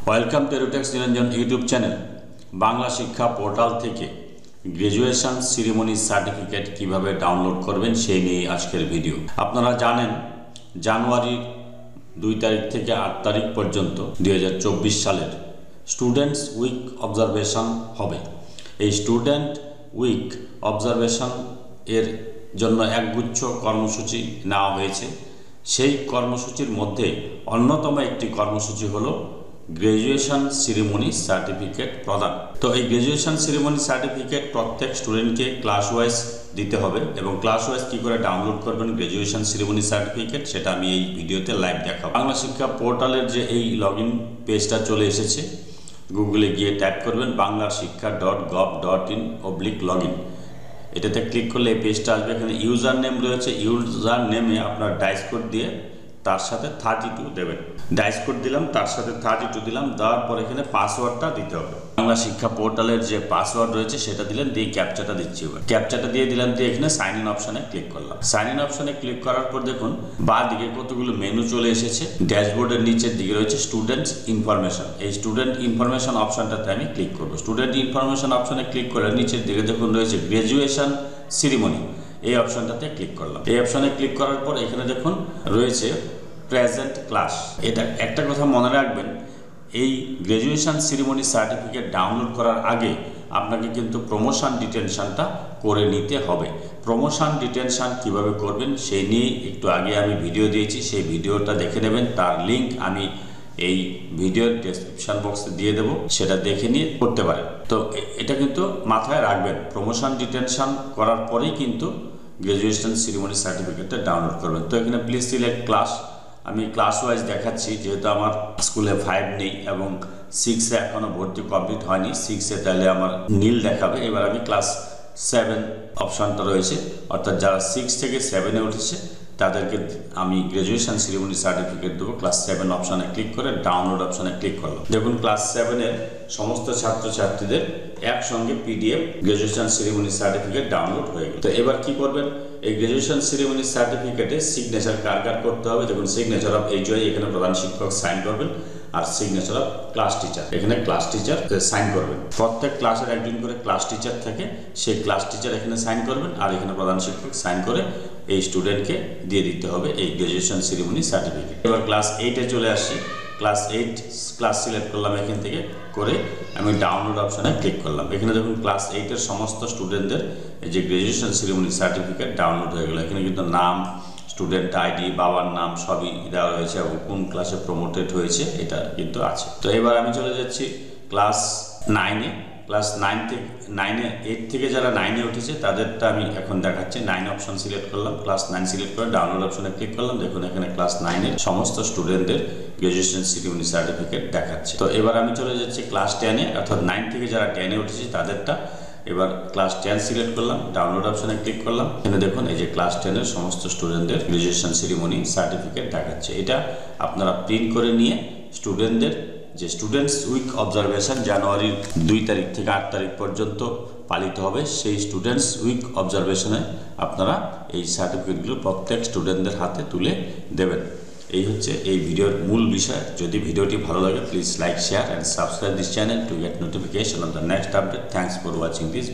Welcome to এডুটেক্স Niranjan YouTube channel. Bangla শিক্ষা portal থেকে graduation ceremony certificate কিভাবে ডাউনলোড করবেন সেই নিয়ে আজকের ভিডিও। আপনারা জানেন জানুয়ারি 2 তারিখ থেকে 8 তারিখ পর্যন্ত 2024 সালের স্টুডেন্টস উইক অবজারভেশন হবে। এই স্টুডেন্ট উইক অবজারভেশন এর জন্য একগুচ্ছ কর্মসূচি নেওয়া হয়েছে। সেই কর্মসূচির মধ্যে অন্যতম একটি কর্মসূচি হলো গ্র্যাজুয়েশন সেরিমনি সার্টিফিকেট প্রদান। তো এই গ্র্যাজুয়েশন সেরিমনি সার্টিফিকেট প্রত্যেক স্টুডেন্টকে ক্লাস ওয়াইজ দিতে হবে এবং ক্লাস ওয়াইজ কী করে ডাউনলোড করবেন গ্র্যাজুয়েশন সেরিমনি সার্টিফিকেট সেটা আমি এই ভিডিওতে লাইভ দেখাবো। বাংলা শিক্ষা পোর্টালের যে এই লগ ইন পেজটা চলে এসেছে, গুগলে গিয়ে টাইপ করবেন banglarshikha.gov.in/login। এটাতে ক্লিক করলে এই পেজটা আসবে। এখানে ইউজার নেম রয়েছে, ইউজার নেমে আপনার ডাইস কোড দিয়ে তার সাথে 32 দেবেন। ডাইস কোড দিলাম, তার সাথে 32 দিলাম, দেওয়ার পর এখানে পাসওয়ার্ডটা দিতে হবে। বাংলা শিক্ষা পোর্টালের যে পাসওয়ার্ড রয়েছে সেটা দিলেন, দিয়ে ক্যাপচাটা দিচ্ছি। এবার ক্যাপচাটা দিয়ে দিলাম, দিয়ে এখানে সাইন ইন অপশানে ক্লিক করলাম। সাইন ইন অপশানে ক্লিক করার পর দেখুন বাঁ দিকে কতগুলো মেনু চলে এসেছে। ড্যাশবোর্ডের নিচের দিকে রয়েছে স্টুডেন্টস ইনফরমেশন। এই স্টুডেন্ট ইনফরমেশন অপশানটাতে আমি ক্লিক করবো। স্টুডেন্ট ইনফরমেশন অপশানে ক্লিক করে নিচের দিকে দেখুন রয়েছে গ্র্যাজুয়েশন সেরিমনি, এই অপশানটাতে ক্লিক করলাম। এই অপশানে ক্লিক করার পর এখানে দেখুন রয়েছে প্রেজেন্ট ক্লাস। এটা একটা কথা মনে রাখবেন, এই গ্র্যাজুয়েশন সেরিমনি সার্টিফিকেট ডাউনলোড করার আগে আপনাকে কিন্তু প্রমোশন ডিটেনশনটা করে নিতে হবে। প্রমোশন ডিটেনশন কিভাবে করবেন সেই নিয়ে একটু আগে আমি ভিডিও দিয়েছি, সেই ভিডিওটা দেখে নেবেন। তার লিঙ্ক আমি এই ভিডিওর ডেসক্রিপশন বক্সে দিয়ে দেবো, সেটা দেখে নিয়ে করতে পারেন। তো এটা কিন্তু মাথায় রাখবেন, প্রমোশন ডিটেনশন করার পরেই কিন্তু গ্র্যাজুয়েশন সেরিমনি সার্টিফিকেটটা ডাউনলোড করবেন। তো এখানে প্লিজ সিলেক্ট ক্লাস, আমি ক্লাস ওয়াইজ দেখাচ্ছি যেহেতু আমার স্কুলে 5 নেই এবং 6-এ এখনও ভর্তি কমপ্লিট হয়নি। 6-এ তাহলে আমার নীল দেখাবে। এবার আমি ক্লাস 7 অপশানটা রয়েছে, অর্থাৎ যারা 6 থেকে 7-এ উঠেছে তাদেরকে আমি গ্র্যাজুয়েশন সেরিমনি সার্টিফিকেট দেবো। ক্লাস 7 অপশানে ক্লিক করে ডাউনলোড অপশানে ক্লিক করলাম। দেখুন ক্লাস 7-এর সমস্ত ছাত্রছাত্রীদের একসঙ্গে PDF graduation ceremony certificate download হয়ে গেল। তো এবার কি করবেন, এই গ্র্যাজুয়েশন সেরিমনি সার্টিফিকেটে সিগনেচার কার করতে হবে। দেখুন সিগনেচার অফ HOD এখানে প্রধান শিক্ষক সাইন করবেন, আর সিগনেচার অফ ক্লাস টিচার এখানে ক্লাস টিচার সাইন করবেন। প্রত্যেক ক্লাসের একজন করে ক্লাস টিচার থাকে, সেই ক্লাস টিচার এখানে সাইন করবেন, আর এখানে প্রধান শিক্ষক সাইন করে এই স্টুডেন্টকে দিয়ে দিতে হবে এই গ্র্যাজুয়েশন সেরিমনি সার্টিফিকেট। এবার ক্লাস 8-এ চলে আসছি। ক্লাস 8 ক্লাস সিলেক্ট করলাম, এখান থেকে করে আমি ডাউনলোড অপশানে ক্লিক করলাম। এখানে দেখুন ক্লাস 8-এর সমস্ত স্টুডেন্টদের এই যে গ্র্যাজুয়েশন সেরিমনি সার্টিফিকেট ডাউনলোড হয়ে গেল। এখানে কিন্তু নাম, স্টুডেন্ট আইডি, বাবার নাম সবই দেওয়া রয়েছে এবং কোন ক্লাসে প্রমোটেড হয়েছে এটা কিন্তু আছে। তো এবার আমি চলে যাচ্ছি ক্লাস 9-এ। ক্লাস 8 থেকে যারা 9-এ উঠেছে তাদেরটা আমি এখন দেখাচ্ছি। 9 অপশন সিলেক্ট করলাম, ক্লাস 9 সিলেক্ট করে ডাউনলোড অপশনে ক্লিক করলাম। দেখুন এখানে ক্লাস 9-এর সমস্ত স্টুডেন্টদের গ্র্যাজুয়েশন সেরিমনি সার্টিফিকেট দেখাচ্ছে। তো এবার আমি চলে যাচ্ছি ক্লাস 10-এ, অর্থাৎ 9 থেকে যারা 10-এ উঠেছে তাদেরটা। এবার ক্লাস 10 সিলেক্ট করলাম, ডাউনলোড অপশনে ক্লিক করলাম। এখানে দেখুন এই যে ক্লাস 10-এর সমস্ত স্টুডেন্টদের গ্র্যাজুয়েশন সেরিমনি সার্টিফিকেট দেখাচ্ছে। এটা আপনারা প্রিন্ট করে নিয়ে স্টুডেন্টদের যে স্টুডেন্টস উইক অবজারভেশন জানুয়ারির 2 তারিখ থেকে 8 তারিখ পর্যন্ত পালিত হবে, সেই স্টুডেন্টস উইক অবজারভেশনে আপনারা এই সার্টিফিকেটগুলো প্রত্যেক স্টুডেন্টদের হাতে তুলে দেবেন। এই হচ্ছে এই ভিডিওর মূল বিষয়। যদি ভিডিওটি ভালো লাগে please like, share and subscribe this channel to get notification off the next update. Thanks for watching this.